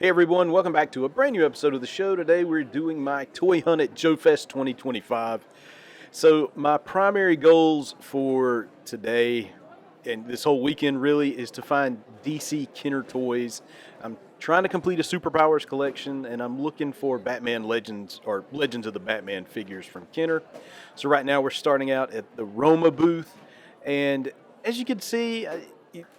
Hey everyone, welcome back to a brand new episode of the show. Today we're doing my toy hunt at JoeFest 2025. So my primary goals for today and this whole weekend really is to find DC Kenner toys. I'm trying to complete a Super Powers collection and I'm looking for Batman Legends or Legends of the Batman figures from Kenner. So right now we're starting out at the Roma booth, and as you can see,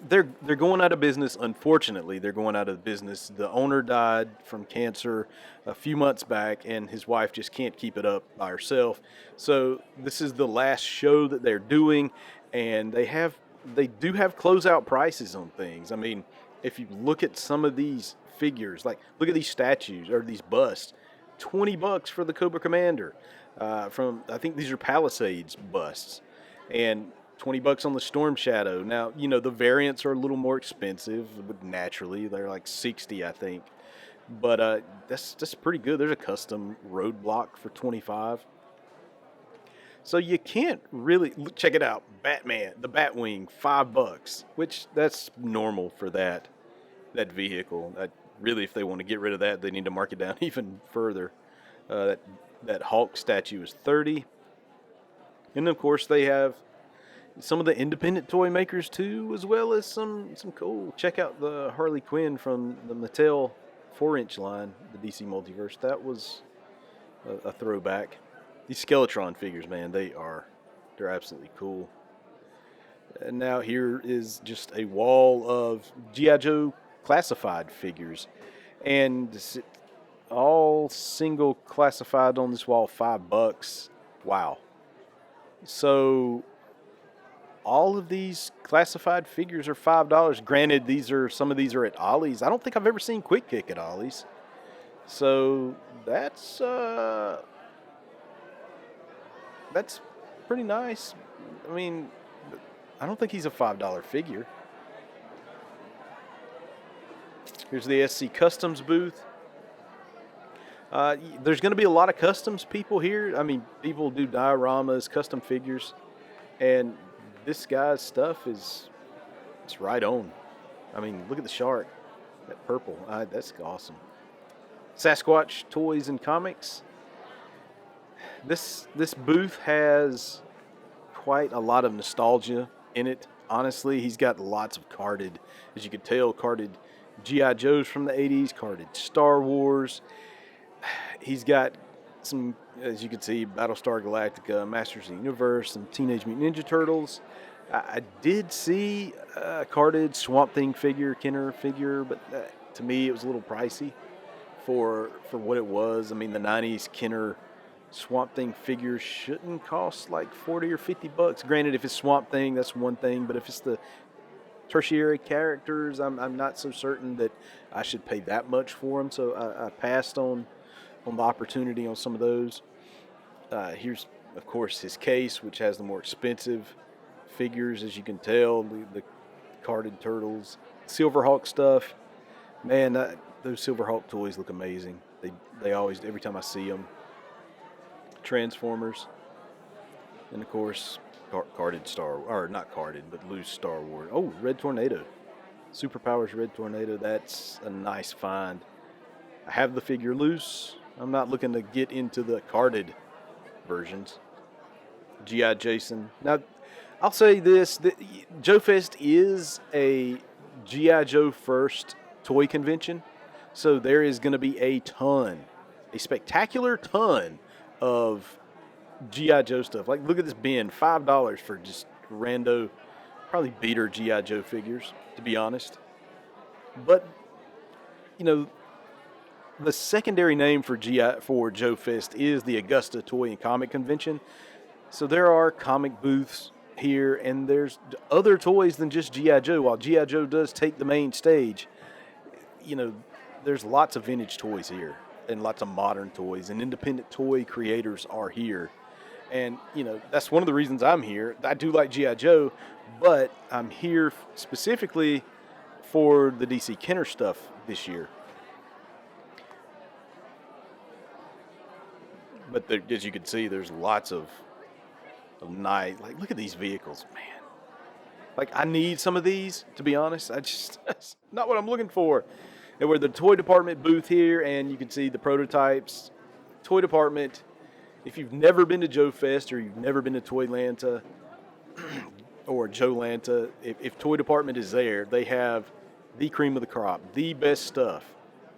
they're going out of business. Unfortunately, they're going out of business. The owner died from cancer a few months back, and his wife just can't keep it up by herself. So this is the last show that they're doing, and they do have closeout prices on things. I mean, if you look at some of these figures, like look at these statues or these busts, $20 for the Cobra Commander. From I think these are Palisades busts, and $20 on the Storm Shadow. Now, the variants are a little more expensive, but naturally they're like 60, I think. But that's pretty good. There's a custom roadblock for 25. So you can't really check it out. Batman, the Batwing, $5, which that's normal for that vehicle. Really, if they want to get rid of that, they need to mark it down even further. That Hulk statue is 30, and of course they have some of the independent toy makers too, as well as some cool. Check out the Harley Quinn from the Mattel 4-inch line, the DC Multiverse. That was a throwback. These Skeletron figures, man, they're absolutely cool. And now here is just a wall of G.I. Joe classified figures, and all single classified on this wall, $5. Wow. So all of these classified figures are $5. Granted, some of these are at Ollie's. I don't think I've ever seen Quick Kick at Ollie's. So that's pretty nice. I mean, I don't think he's a $5 figure. Here's the SC Customs booth. There's going to be a lot of customs people here. I mean, people do dioramas, custom figures, and this guy's stuff it's right on. I mean, look at the shark, that purple. That's awesome. Sasquatch Toys and Comics. This booth has quite a lot of nostalgia in it. Honestly, he's got lots of carded, as you can tell, carded G.I. Joes from the 80s, carded Star Wars. He's got some, as you can see, Battlestar Galactica, Masters of the Universe, and Teenage Mutant Ninja Turtles. I did see a carded Swamp Thing figure, Kenner figure, but to me it was a little pricey for what it was. I mean, the 90s Kenner Swamp Thing figure shouldn't cost like $40 or $50. Granted, if it's Swamp Thing, that's one thing, but if it's the tertiary characters, I'm not so certain that I should pay that much for them. So I passed on the opportunity on some of those. Here's, of course, his case, which has the more expensive figures, as you can tell, the carded turtles, Silverhawk stuff. Man, those Silverhawk toys look amazing. They always, every time I see them. Transformers, and of course, carded not carded, but loose Star Wars. Oh, Red Tornado, Super Powers Red Tornado. That's a nice find. I have the figure loose. I'm not looking to get into the carded versions. G.I. Jason. Now, I'll say this: JoeFest is a G.I. Joe first toy convention, so there is going to be a spectacular ton of G.I. Joe stuff. Like, look at this bin, $5 for just rando, probably beater G.I. Joe figures, to be honest. But, the secondary name for JoeFest is the Augusta Toy and Comic Convention. So there are comic booths here, and there's other toys than just G.I. Joe. While G.I. Joe does take the main stage, there's lots of vintage toys here and lots of modern toys, and independent toy creators are here. And, that's one of the reasons I'm here. I do like G.I. Joe, but I'm here specifically for the DC Kenner stuff this year. But as you can see, there's lots of nice, like, look at these vehicles, man. Like, I need some of these, to be honest. That's not what I'm looking for. And we're at the toy department booth here, and you can see the prototypes. Toy department, if you've never been to JoeFest or you've never been to Toylanta or JoeLanta, if Toy Department is there, they have the cream of the crop, the best stuff.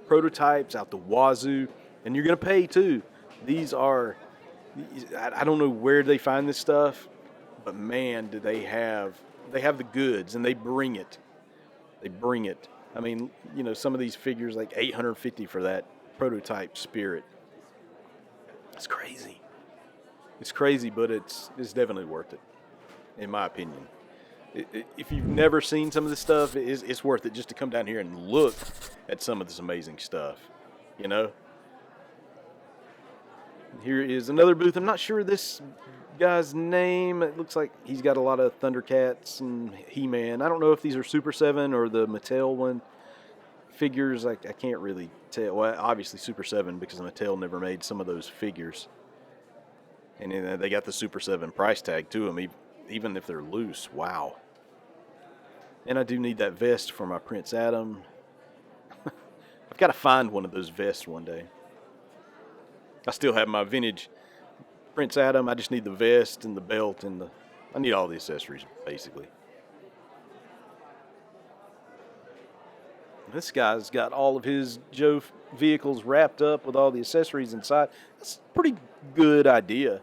Prototypes out the wazoo, and you're going to pay too. I don't know where they find this stuff, but man, do they have the goods, and they bring it. They bring it. I mean, some of these figures, like $850 for that prototype Spirit. It's crazy. It's crazy, but it's definitely worth it, in my opinion. If you've never seen some of this stuff, it's worth it just to come down here and look at some of this amazing stuff, Here is another booth. I'm not sure this guy's name. It looks like he's got a lot of Thundercats and He-Man. I don't know if these are Super 7 or the Mattel one. Figures, I can't really tell. Well, obviously Super 7 because Mattel never made some of those figures. And then they got the Super 7 price tag to them, even if they're loose. Wow. And I do need that vest for my Prince Adam. I've got to find one of those vests one day. I still have my vintage Prince Adam. I just need the vest and the belt and I need all the accessories, basically. This guy's got all of his Joe vehicles wrapped up with all the accessories inside. That's a pretty good idea.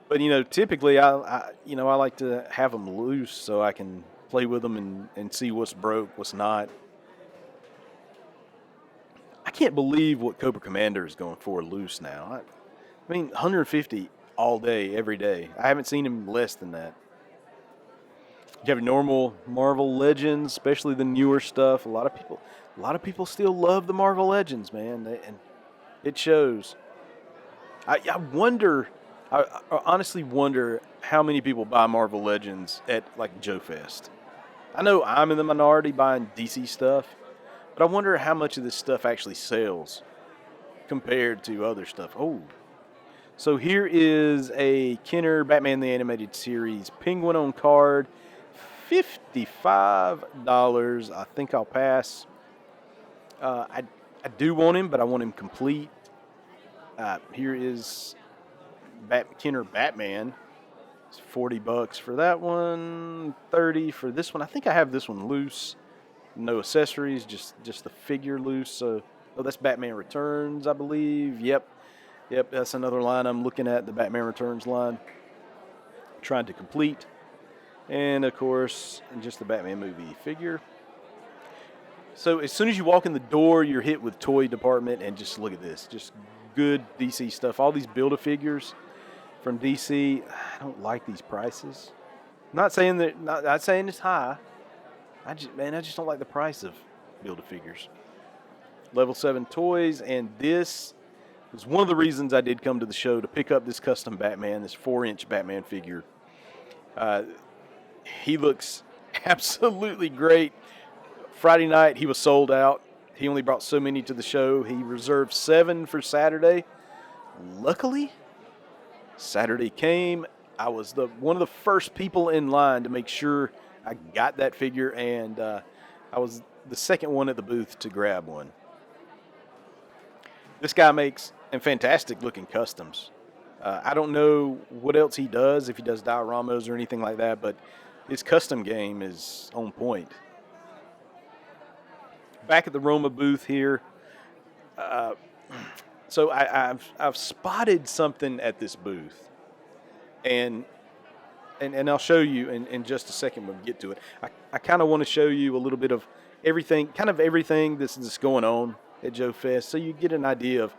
But, typically I like to have them loose so I can play with them and see what's broke, what's not. I can't believe what Cobra Commander is going for loose now. I mean, 150 all day, every day. I haven't seen him less than that. You have normal Marvel Legends, especially the newer stuff. A lot of people still love the Marvel Legends, man, and it shows. I honestly wonder how many people buy Marvel Legends at like JoeFest. I know I'm in the minority buying DC stuff, but I wonder how much of this stuff actually sells compared to other stuff. Oh, so here is a Kenner Batman the Animated Series Penguin on card, $55. I think I'll pass. I do want him, but I want him complete. Here is Kenner Batman. It's $40 for that one, $30 for this one. I think I have this one loose. No accessories, just the figure loose. So, that's Batman Returns, I believe. Yep, that's another line I'm looking at, the Batman Returns line. Trying to complete. And, of course, just the Batman movie figure. So, as soon as you walk in the door, you're hit with toy department, and just look at this. Just good DC stuff. All these Build-A-Figures from DC. I don't like these prices. Not saying it's high. I just don't like the price of Build-A-Figures. Level 7 toys, and this was one of the reasons I did come to the show, to pick up this custom Batman, this 4-inch Batman figure. He looks absolutely great. Friday night, he was sold out. He only brought so many to the show. He reserved 7 for Saturday. Luckily, Saturday came. I was one of the first people in line to make sure I got that figure, and I was the second one at the booth to grab one. This guy makes fantastic looking customs. I don't know what else he does, if he does dioramas or anything like that, but his custom game is on point. Back at the Roma booth here. So I've spotted something at this booth, and I'll show you in just a second when we get to it. I kind of want to show you a little bit of everything that's going on at JoeFest, so you get an idea of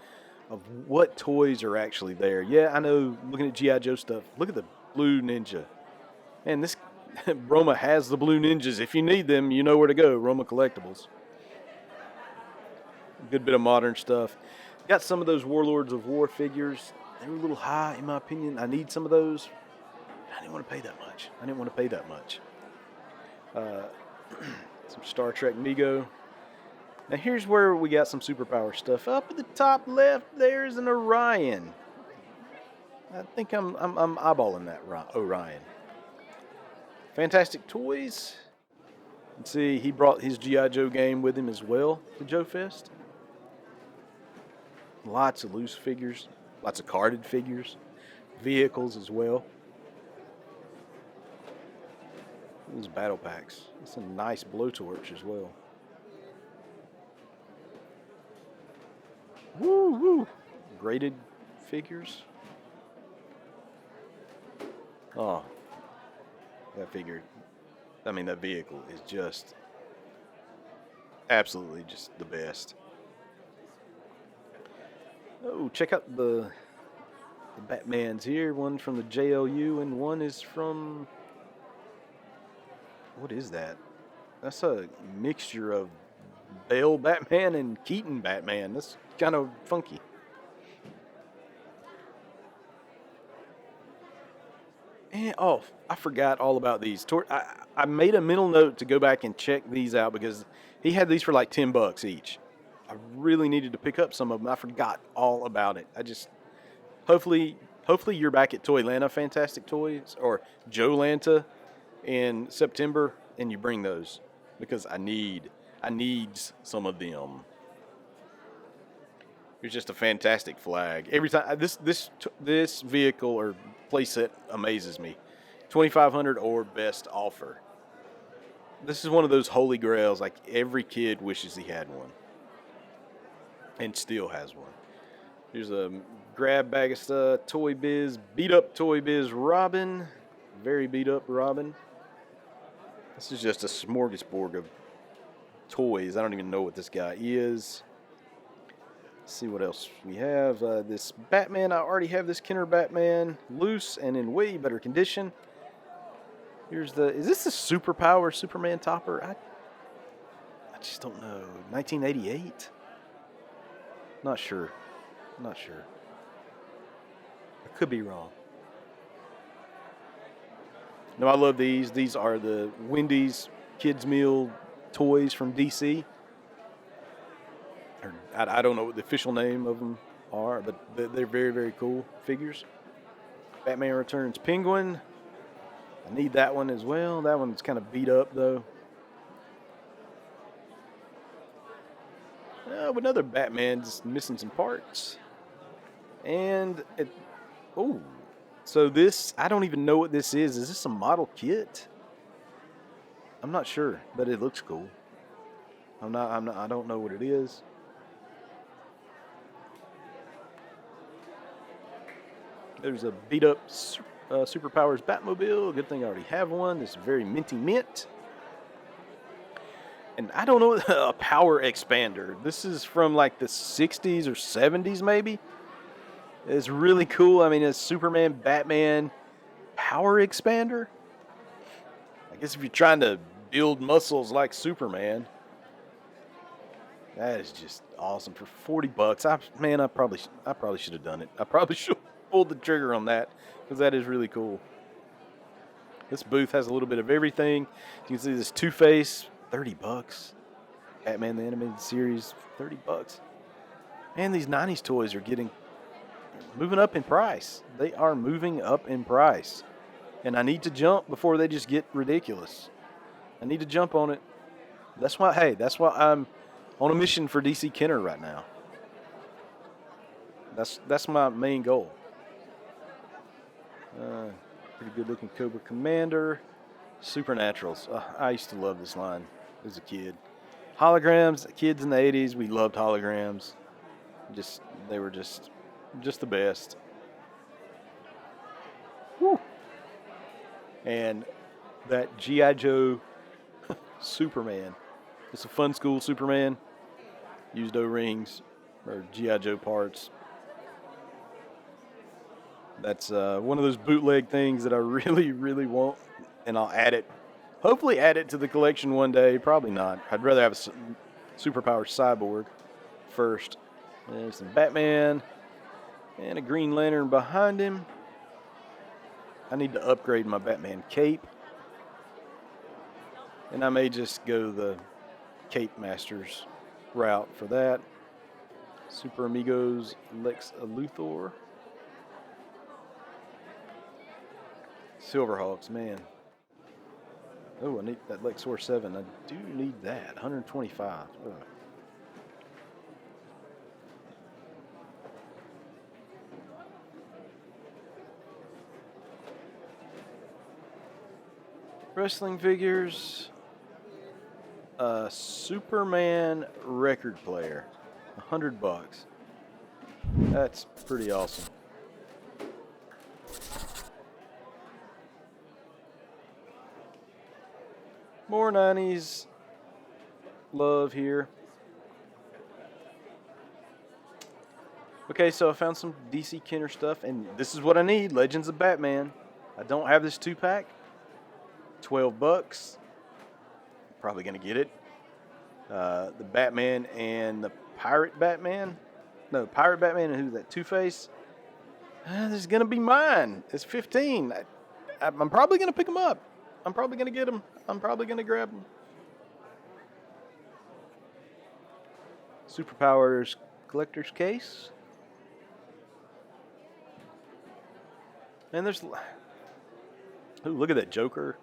what toys are actually there. Yeah, I know, looking at G.I. Joe stuff, look at the Blue Ninja. Man, this Roma has the Blue Ninjas. If you need them, you know where to go, Roma Collectibles. Good bit of modern stuff. Got some of those Warlords of War figures. They were a little high, in my opinion. I need some of those. I didn't want to pay that much. Some Star Trek Mego. Now here's where we got some Super Powers stuff. Up at the top left, there's an Orion. I think I'm eyeballing that Orion. Fantastic Toys. See, he brought his G.I. Joe game with him as well to JoeFest. Lots of loose figures, lots of carded figures, vehicles as well. These battle packs. It's a nice blowtorch as well. Woo woo! Graded figures. Oh, that figure. I mean, that vehicle is just absolutely just the best. Oh, check out the Batmans here. One from the JLU and one is from, what is that? That's a mixture of Bale Batman and Keaton Batman. That's kind of funky. And, oh, I forgot all about these. I made a mental note to go back and check these out because he had these for like $10 each. I really needed to pick up some of them. I forgot all about it. Hopefully you're back at Toylanta Fantastic Toys or Joe Lanta in September and you bring those because I need some of them. It's just a fantastic flag. Every time this vehicle or playset amazes me. 2,500 or best offer. This is one of those holy grails. Like every kid wishes he had one, and still has one. Here's a grab bag of stuff. Toy Biz, beat up Toy Biz Robin, very beat up Robin. This is just a smorgasbord of toys. I don't even know what this guy is. See what else we have. This Batman, I already have this Kenner Batman loose and in way better condition. Is this the Super Powers Superman topper? I just don't know. 1988? Not sure. I could be wrong. No, I love these. These are the Wendy's Kids Meal toys from DC. I don't know what the official name of them are, but they're very, very cool figures. Batman Returns Penguin. I need that one as well. That one's kind of beat up, though. Another Batman just missing some parts. And, so this, I don't even know what this is. Is this a model kit? I'm not sure, but it looks cool. I don't know what it is. There's a beat up Super Powers Batmobile. Good thing I already have one. It's very minty mint. And I don't know, a power expander. This is from like the 60s or 70s maybe. It's really cool. I mean, it's Superman, Batman, power expander. I guess if you're trying to build muscles like Superman, that is just awesome for $40. I probably should have done it. I probably should have pulled the trigger on that because that is really cool. This booth has a little bit of everything. You can see this Two-Face, $30. Batman the Animated Series, $30. And these 90s toys are moving up in price. They are moving up in price. And I need to jump before they just get ridiculous. I need to jump on it. That's why I'm on a mission for DC Kenner right now. That's my main goal. Pretty good looking Cobra Commander. Supernaturals. I used to love this line as a kid. Holograms, kids in the 80s, we loved holograms. They were just the best. Woo. And that G.I. Joe Superman. It's a Fun School Superman. Used O-rings or G.I. Joe parts. That's one of those bootleg things that I really, really want, and I'll hopefully add it to the collection one day. Probably not. I'd rather have a Super Powers Cyborg first. There's some Batman and a Green Lantern behind him. I need to upgrade my Batman cape, and I may just go the Cape Masters route for that. Super Amigos Lex Luthor. Silverhawks, man. Oh, I need that Lexor 7. I do need that. 125. Ugh. Wrestling figures. Superman record player. $100. That's pretty awesome. More 90s love here. Okay, so I found some DC Kenner stuff, and this is what I need, Legends of Batman. I don't have this 2-pack. $12. Probably going to get it. The Batman and the Pirate Batman. No, Pirate Batman and who's that? Two-Face. This is going to be mine. It's 15. I'm probably going to pick them up. I'm probably going to get them. I'm probably going to grab them. Super Powers collector's case. And there's... Ooh, look at that Joker.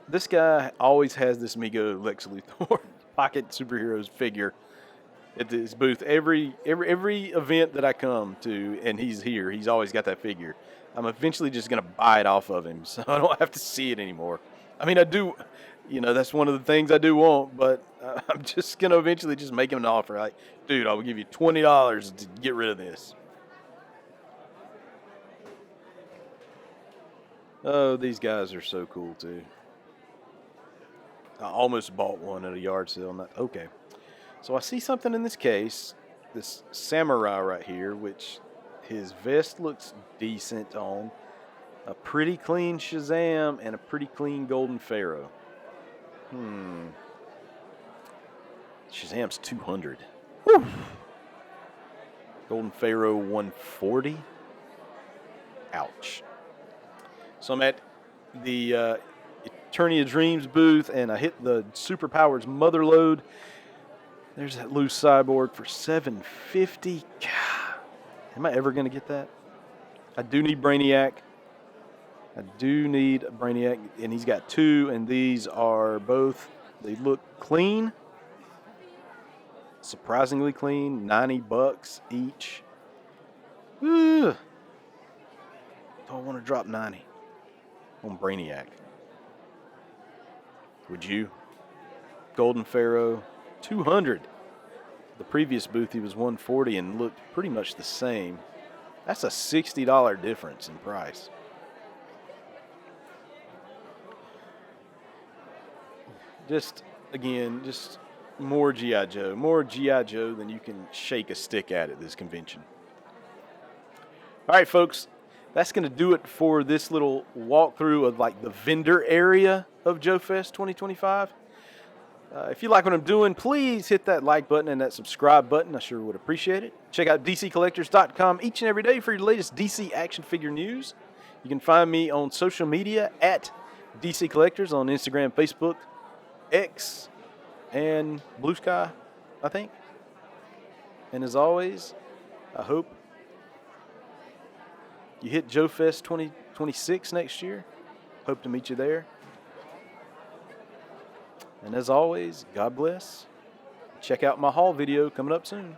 This guy always has this Mego Lex Luthor pocket superheroes figure at his booth every event that I come to, and he's here. He's always got that figure. I'm eventually just gonna buy it off of him, so I don't have to see it anymore. I mean, I do, that's one of the things I do want, but I'm just gonna eventually just make him an offer. Like, dude, I will give you $20 to get rid of this. Oh, these guys are so cool too. I almost bought one at a yard sale. Okay. So I see something in this case, this samurai right here, which his vest looks decent on. A pretty clean Shazam and a pretty clean Golden Pharaoh. Shazam's 200. Whew. Golden Pharaoh 140. Ouch. So I'm at the Attorney of Dreams booth, and I hit the Super Powers Motherlode. There's that loose cyborg for $750. God, am I ever going to get that? I do need Brainiac. And he's got two, and these are both, they look clean. Surprisingly clean, $90 each. Ugh. Don't want to drop 90 on Brainiac. Would you? Golden Pharaoh, 200. The previous booth he was 140 and looked pretty much the same. That's a $60 difference in price. Just more G.I. Joe. More G.I. Joe than you can shake a stick at this convention. All right, folks. That's going to do it for this little walkthrough of like the vendor area of JoeFest 2025. If you like what I'm doing, please hit that like button and that subscribe button. I sure would appreciate it. Check out DCcollectors.com each and every day for your latest DC action figure news. You can find me on social media at DC Collectors on Instagram, Facebook, X, and Blue Sky, I think. And as always, I hope you hit JoeFest 2026 next year. Hope to meet you there. And as always, God bless. Check out my haul video coming up soon.